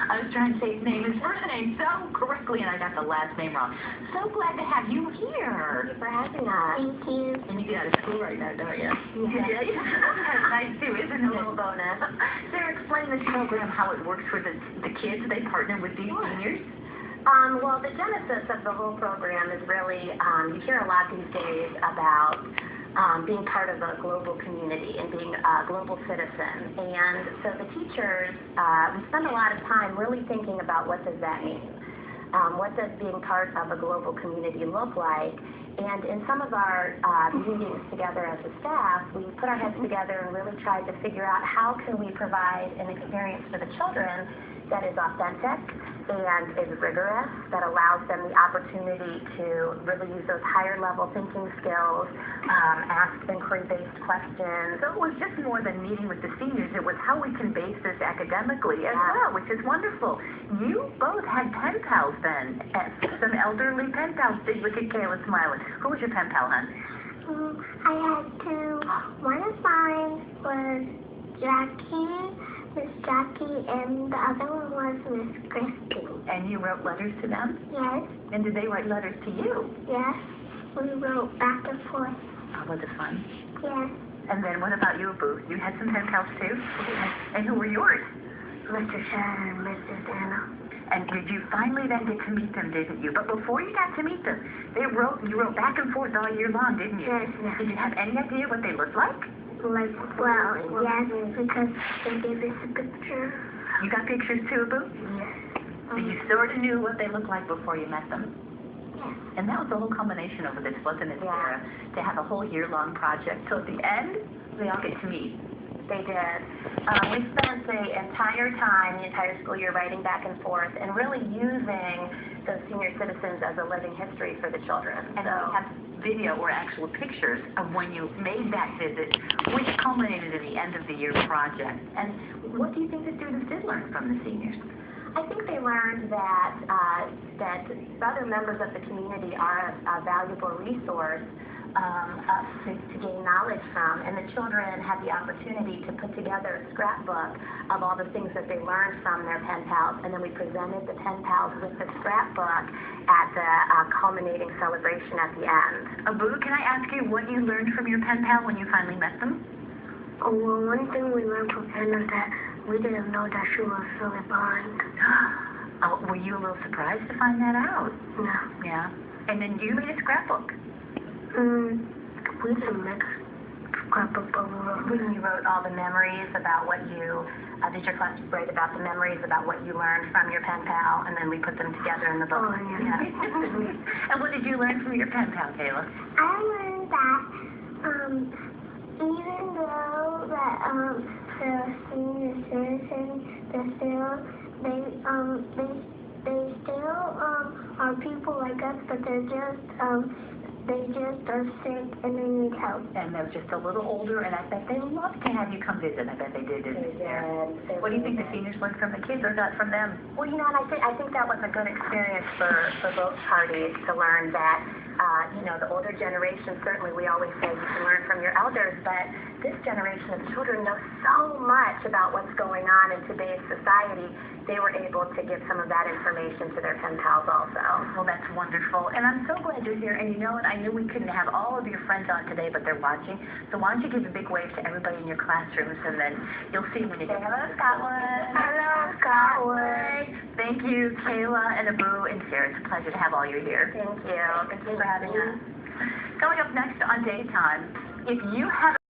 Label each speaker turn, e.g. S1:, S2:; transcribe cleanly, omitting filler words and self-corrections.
S1: I was trying to say his first name so correctly, and I got the last name wrong. So glad to have you here.
S2: Thank you for having us.
S3: Thank you.
S1: And you get out of school right now, don't you?
S2: Yeah.
S1: That's nice too, isn't
S2: A
S1: it?
S2: little bonus.
S1: Sarah, explain this program, how it works for the kids. They partner with these seniors.
S2: Well, the genesis of the whole program is really, you hear a lot these days about being part of a global community and being a global citizen. And so the teachers, we spend a lot of time really thinking about what does that mean? What does being part of a global community look like? And in some of our meetings together as a staff, we put our heads together and really tried to figure out how can we provide an experience for the children that is authentic and is rigorous, that allows them the opportunity to really use those higher level thinking skills, ask inquiry-based questions.
S1: So it was just more than meeting with the seniors. It was how we can base this academically as well, which is wonderful. You both had pen pals then, some elderly pen pals. Look at Kayla smiling. Who was your pen pal, hon?
S3: I had two. One of mine was Miss Jackie, and the other one was Miss Christy.
S1: And you wrote letters to them?
S3: Yes.
S1: And did they write letters to you?
S3: Yes. We wrote back and forth.
S1: Oh, was it fun?
S3: Yes.
S1: And then what about you, Boo? You had some pen pals too?
S3: Yes.
S1: And who were yours?
S3: Mr. Sharon and Mrs. Anna.
S1: And did you finally then get to meet them, didn't you? But before you got to meet them, you wrote back and forth all year long, didn't you?
S3: Yes, yes.
S1: Did you have any idea what they looked like?
S3: Well, yes, because they gave us a picture.
S1: You got pictures too, Boo?
S3: Yes.
S1: So you sort of knew what they looked like before you met them?
S3: Yes.
S1: And that was the whole culmination of this, wasn't it, Sarah? To have a whole year-long project. So at the end, they all get to meet.
S2: They did. We spent the entire time, the entire school year, writing back and forth and really using those senior citizens as a living history for the children.
S1: And we have video or actual pictures of when you made that visit, which culminated in the end of the year project. And what do you think the students did learn from the seniors?
S2: I think they learned that that other members of the community are a valuable resource to gain knowledge from, and the children had the opportunity to put together a scrapbook of all the things that they learned from their pen pals, and then we presented the pen pals with the scrapbook at the culminating celebration at the end.
S1: Abu, can I ask you what you learned from your pen pal when you finally met them?
S3: Oh, well, one thing we learned from Anna is that we didn't know that she was really blind.
S1: Oh, were you a little surprised to find that out?
S3: No.
S1: Yeah. And then you made a scrapbook.
S3: We didn't make a scrapbook, but
S2: when you wrote all the memories about what you, did your class write about the memories about what you learned from your pen pal, and then we put them together in the book.
S3: Oh, yeah.
S1: And what did you learn from your pen pal, Kayla?
S3: I learned that even though that the senior citizens, they still are people like us, but they just are sick and they need help.
S1: And they're just a little older, and I bet they loved to have you come visit. I bet they did, didn't they? What do you think the seniors learned from the kids or got from them?
S2: Well, and I think that was a good experience for both parties to learn that, the older generation, certainly we always say you can learn from your elders, but this generation of children know so much about what's going on in today's society. They were able to give some of that information to their pen pals also.
S1: Well, that's wonderful. And I'm so glad you're here. And you know what? I knew we couldn't have all of your friends on today, but they're watching. So why don't you give a big wave to everybody in your classrooms, and then you'll see when you get. Hello, Scotwood.
S3: Hello, Scotwood.
S1: Thank you, Kayla and Abu and Sarah. It's a pleasure to have all you here.
S2: Thank you. Thank you for having us.
S1: Coming up next on Daytime, if you have